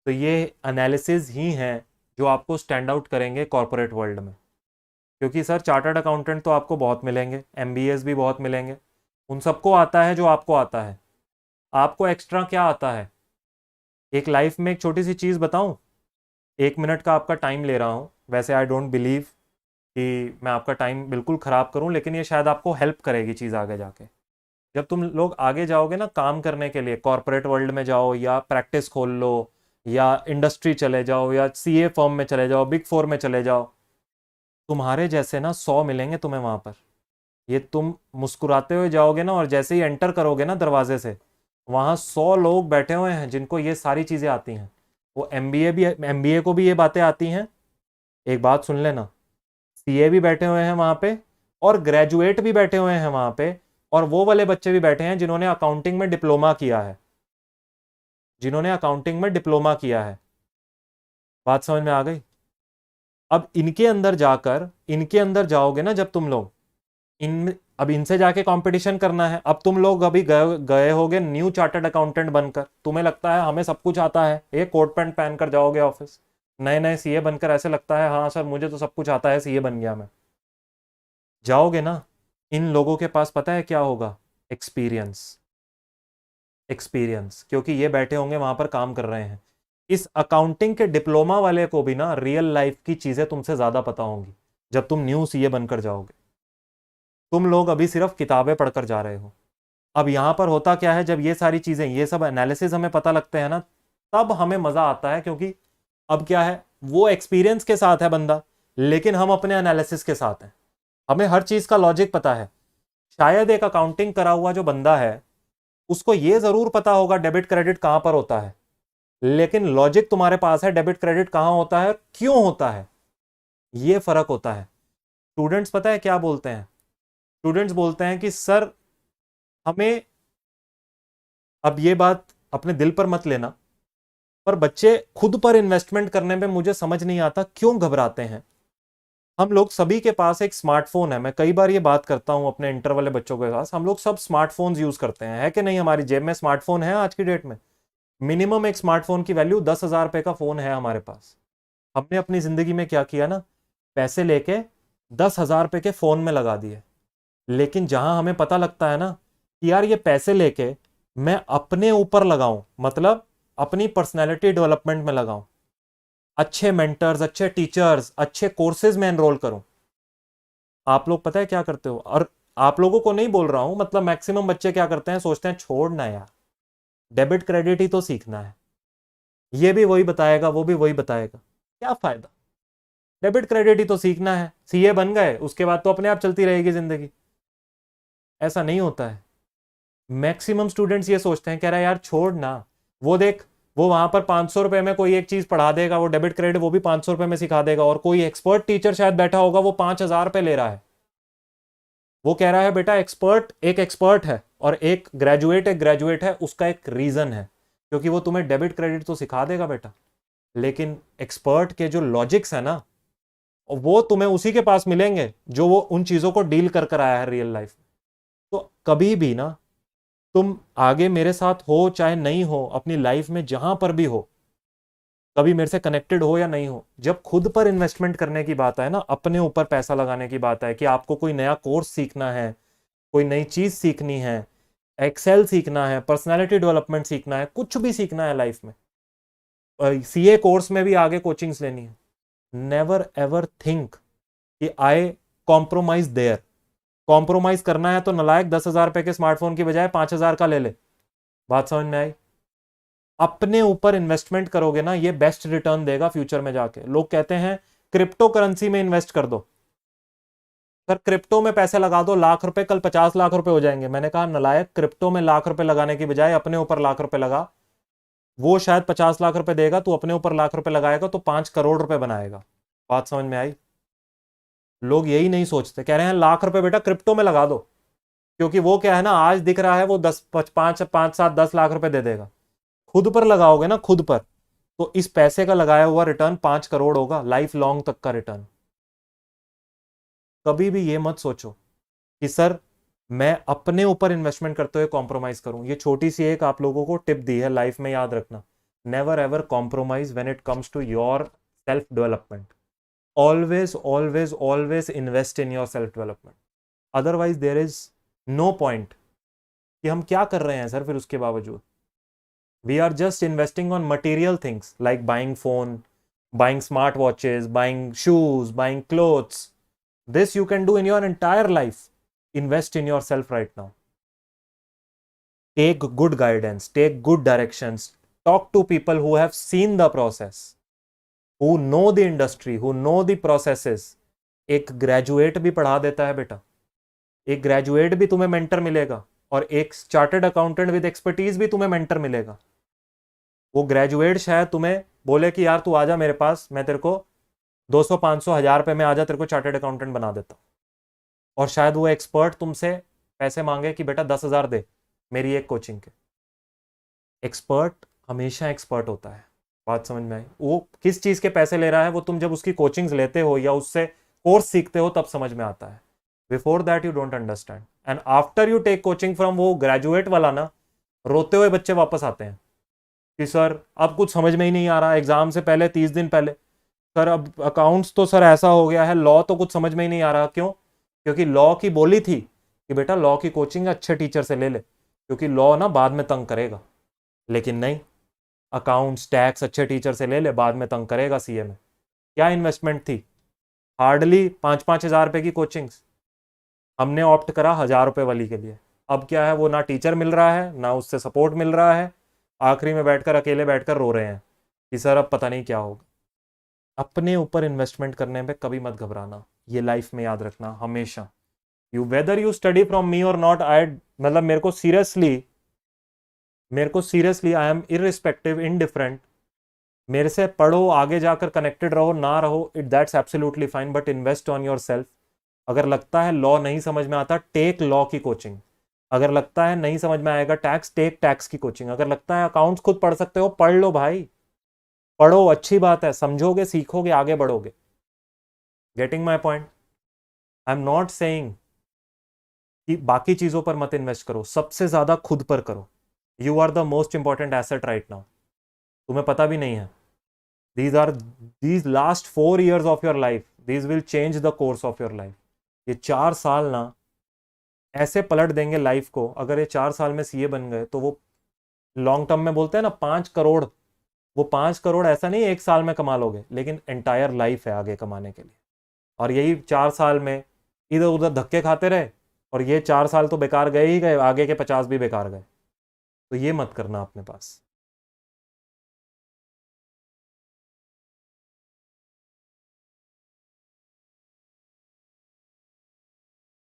तो ये एनालिसिस ही हैं जो आपको स्टैंड आउट करेंगे कॉरपोरेट वर्ल्ड में। क्योंकि सर चार्टर्ड अकाउंटेंट तो आपको बहुत मिलेंगे, एमबीएस भी बहुत मिलेंगे, उन सबको आता है जो आपको आता है। आपको एक्स्ट्रा क्या आता है? एक लाइफ में एक छोटी सी चीज़ बताऊं, 1 मिनट का आपका टाइम ले रहा हूं। वैसे आई डोंट बिलीव कि मैं आपका टाइम बिल्कुल ख़राब करूं, लेकिन ये शायद आपको हेल्प करेगी चीज़ आगे जाके। जब तुम लोग आगे जाओगे ना काम करने के लिए, कॉरपोरेट वर्ल्ड में जाओ या प्रैक्टिस खोल लो या इंडस्ट्री चले जाओ या सीए फर्म में चले जाओ, बिग फोर में चले जाओ, तुम्हारे जैसे ना 100 मिलेंगे तुम्हें वहां पर। ये तुम मुस्कुराते हुए जाओगे ना, और जैसे ही एंटर करोगे ना दरवाजे से, वहां 100 लोग बैठे हुए हैं जिनको ये सारी चीजें आती हैं। वो एमबीए को भी ये बातें आती हैं। एक बात सुन लेना, सीए भी बैठे हुए हैं वहां पे, और ग्रेजुएट भी बैठे हुए हैं वहां पे, और वो वाले बच्चे भी बैठे हैं जिन्होंने अकाउंटिंग में डिप्लोमा किया है, जिन्होंने अकाउंटिंग में डिप्लोमा किया है। बात समझ में आ गई? अब इनके अंदर जाओगे ना जब तुम लोग, इन अब इनसे जाके कंपटीशन करना है। अब तुम लोग अभी गए गए होगे न्यू चार्टर्ड अकाउंटेंट बनकर, तुम्हें लगता है हमें सब कुछ आता है, ये कोट पैंट पहन कर जाओगे ऑफिस। नए नए सीए बनकर ऐसे लगता है हाँ सर मुझे तो सब कुछ आता है, सीए बन गया मैं। जाओगे ना, इन लोगों के पास पता है क्या होगा? एक्सपीरियंस। एक्सपीरियंस, क्योंकि ये बैठे होंगे वहां पर काम कर रहे हैं। इस अकाउंटिंग के डिप्लोमा वाले को भी ना रियल लाइफ की चीजें तुमसे ज्यादा पता होंगी जब तुम न्यू सीए बनकर जाओगे। तुम लोग अभी सिर्फ किताबें पढ़कर जा रहे हो। अब यहां पर होता क्या है, जब ये सारी चीजें, ये सब एनालिसिस हमें पता लगते हैं ना, तब हमें मजा आता है। क्योंकि अब क्या है, वो एक्सपीरियंस के साथ है बंदा, लेकिन हम अपने एनालिसिस के साथ हैं। हमें हर चीज का लॉजिक पता है। शायद एक अकाउंटिंग करा हुआ जो बंदा है, उसको ये जरूर पता होगा डेबिट क्रेडिट कहां पर होता है, लेकिन लॉजिक तुम्हारे पास है डेबिट क्रेडिट कहां होता है, क्यों होता है। ये फर्क होता है। स्टूडेंट्स पता है क्या बोलते हैं? स्टूडेंट्स बोलते हैं कि सर हमें, अब ये बात अपने दिल पर मत लेना, पर बच्चे खुद पर इन्वेस्टमेंट करने में मुझे समझ नहीं आता क्यों घबराते हैं। हम लोग सभी के पास एक स्मार्टफोन है। मैं कई बार ये बात करता हूं अपने इंटर वाले बच्चों के पास, हम लोग सब स्मार्टफोन्स यूज करते हैं, है कि नहीं? हमारी जेब में स्मार्टफोन है आज की डेट में। मिनिमम एक स्मार्टफोन की वैल्यू 10,000 रुपए का फोन है हमारे पास। हमने अपनी जिंदगी में क्या किया ना, पैसे लेके 10,000 रुपए के फोन में लगा दिए। लेकिन जहां हमें पता लगता है ना कि यार ये पैसे लेके मैं अपने ऊपर लगाऊं, मतलब अपनी पर्सनैलिटी डेवलपमेंट में लगाऊं, अच्छे मेंटर्स, अच्छे टीचर्स, अच्छे कोर्सेज में एनरोल करूं। आप लोग पता है क्या करते हो? और आप लोगों को नहीं बोल रहा हूं, मतलब मैक्सिमम बच्चे क्या करते हैं, सोचते हैं छोड़ना यार, डेबिट क्रेडिट ही तो सीखना है, ये भी वही बताएगा वो भी वही बताएगा, क्या फायदा, डेबिट क्रेडिट ही तो सीखना है, सीए बन गए उसके बाद तो अपने आप चलती रहेगी जिंदगी। ऐसा नहीं होता है। मैक्सिमम स्टूडेंट्स ये सोचते हैं, कह रहा है यार छोड़ ना, वो देख, वो वहां पर 500 रुपए में कोई एक चीज पढ़ा देगा, वो डेबिट क्रेडिट वो भी 500 रुपए में सिखा देगा, और कोई एक्सपर्ट टीचर शायद बैठा होगा वो 5,000 रुपए ले रहा है। वो कह रहा है बेटा एक्सपर्ट एक एक्सपर्ट है और एक ग्रेजुएट है, उसका एक रीजन है, क्योंकि वो तुम्हें डेबिट क्रेडिट तो सिखा देगा बेटा, लेकिन एक्सपर्ट के जो लॉजिक्स है ना, वो तुम्हें उसी के पास मिलेंगे जो वो उन चीजों को डील कर कर आया है रियल लाइफ में। तो कभी भी ना, तुम आगे मेरे साथ हो चाहे नहीं हो, अपनी लाइफ में जहां पर भी हो, कभी मेरे से कनेक्टेड हो या नहीं हो, जब खुद पर इन्वेस्टमेंट करने की बात है ना, अपने ऊपर पैसा लगाने की बात है, कि आपको कोई नया कोर्स सीखना है, कोई नई चीज सीखनी है, एक्सेल सीखना है, पर्सनालिटी डेवलपमेंट सीखना है, कुछ भी सीखना है लाइफ में, सीए कोर्स में भी आगे कोचिंग्स लेनी है, नेवर एवर थिंक कि आई कॉम्प्रोमाइज देयर। कॉम्प्रोमाइज करना है तो नलायक 10,000 रुपए के स्मार्टफोन की बजाय 5,000 का ले ले। बात समझ में आई? अपने ऊपर इन्वेस्टमेंट करोगे ना, ये बेस्ट रिटर्न देगा फ्यूचर में जाके। लोग कहते हैं क्रिप्टो करेंसी में इन्वेस्ट कर दो, सर क्रिप्टो में पैसे लगा दो, लाख रुपए कल 50 लाख रुपए हो जाएंगे। मैंने कहा नलायक, क्रिप्टो में लाख रुपए लगाने की बजाय अपने ऊपर लाख रुपए लगा। वो शायद 50 लाख रुपए देगा, तू अपने ऊपर लाख रुपए लगाएगा तो 5 करोड़ रुपए बनाएगा। बात समझ में आई? लोग यही नहीं सोचते, कह रहे हैं लाख रुपए बेटा क्रिप्टो में लगा दो, क्योंकि वो क्या है ना, आज दिख रहा है वो 10 5 5 7 10 लाख रुपए दे देगा। खुद पर लगाओगे ना, खुद पर, तो इस पैसे का लगाया हुआ रिटर्न 5 करोड़ होगा, लाइफ लॉन्ग तक का रिटर्न। कभी भी ये मत सोचो कि सर मैं अपने ऊपर इन्वेस्टमेंट करते हुए कॉम्प्रोमाइज करूं। ये छोटी सी एक आप लोगों को टिप दी है, लाइफ में याद रखना, never ever compromise when it comes to your self development. Always, always, always invest in your self development. Otherwise there is no point कि हम क्या कर रहे हैं सर फिर उसके बावजूद. We are just investing on material things like buying phone, buying smart watches, buying shoes, buying clothes. This you can do in your entire life. Invest in yourself right now. Take good guidance, take good directions, talk to people who have seen the process, who know the industry, who know the processes. एक graduate भी पढ़ा देता है बेटा, एक graduate भी तुम्हें mentor मिलेगा और एक चार्टर्ड अकाउंटेंट विद एक्सपर्टीज भी तुम्हें मेंटर मिलेगा. वो ग्रेजुएट शायद तुम्हें बोले कि यार तू आजा मेरे पास, मैं तेरे को 200 500 1000 रुपये में आजा, तेरे को चार्टर्ड अकाउंटेंट बना देता हूँ. और शायद वो एक्सपर्ट तुमसे पैसे मांगे कि बेटा 10,000 दे मेरी एक कोचिंग के. एक्सपर्ट हमेशा एक्सपर्ट होता है. बात समझ में आई? वो किस चीज़ के पैसे ले रहा है वो तुम जब उसकी कोचिंग्स लेते हो या उससे कोर्स सीखते हो तब समझ में आता है. Before that you don't understand. And after you take coaching from वो ग्रेजुएट वाला ना, रोते हुए बच्चे वापस आते हैं कि सर अब कुछ समझ में ही नहीं आ रहा, एग्जाम से पहले 30 दिन पहले सर अब अकाउंट्स तो सर ऐसा हो गया है, लॉ तो कुछ समझ में ही नहीं आ रहा. क्यों? क्योंकि लॉ की बोली थी कि बेटा लॉ की कोचिंग अच्छे टीचर से ले ले, क्योंकि लॉ ना बाद में तंग करेगा. लेकिन नहीं, अकाउंट्स टैक्स अच्छे टीचर से ले ले, बाद में तंग करेगा सीए में. क्या इन्वेस्टमेंट थी? हार्डली 5-5 हज़ार रुपये की कोचिंग्स. हमने ऑप्ट करा 1,000 रुपये वाली के लिए. अब क्या है, वो ना टीचर मिल रहा है ना उससे सपोर्ट मिल रहा है. आखिरी में बैठकर अकेले बैठकर रो रहे हैं कि सर अब पता नहीं क्या होगा. अपने ऊपर इन्वेस्टमेंट करने में कभी मत घबराना, ये लाइफ में याद रखना हमेशा. You whether you study from me और नॉट, आई मतलब मेरे को seriously I am irrespective, indifferent. मेरे से पढ़ो, आगे जाकर कनेक्टेड रहो ना रहो, it that's absolutely fine, but invest on your self. अगर लगता है लॉ नहीं समझ में आता, टेक लॉ की कोचिंग. अगर लगता है नहीं समझ में आएगा टैक्स, टेक टैक्स की कोचिंग. अगर लगता है अकाउंट्स खुद पढ़ सकते हो, पढ़ लो भाई, पढ़ो, अच्छी बात है, समझोगे, सीखोगे, आगे बढ़ोगे. Getting my point? I am not saying कि बाकी चीजों पर मत इन्वेस्ट करो, सबसे ज्यादा खुद पर करो. You are the most important asset right now. तुम्हें पता भी नहीं है. these last 4 years of your life, these will change the course of your life. ये 4 साल ना ऐसे पलट देंगे लाइफ को. अगर ये 4 साल में सीए बन गए तो वो लॉन्ग टर्म में बोलते हैं ना 5 करोड़, वो 5 करोड़ ऐसा नहीं 1 साल में कमा लोगे, लेकिन एंटायर लाइफ है आगे कमाने के लिए. और यही 4 साल में इधर उधर धक्के खाते रहे और ये 4 साल तो बेकार गए ही गए, आगे के 50 भी बेकार गए. तो ये मत करना अपने पास.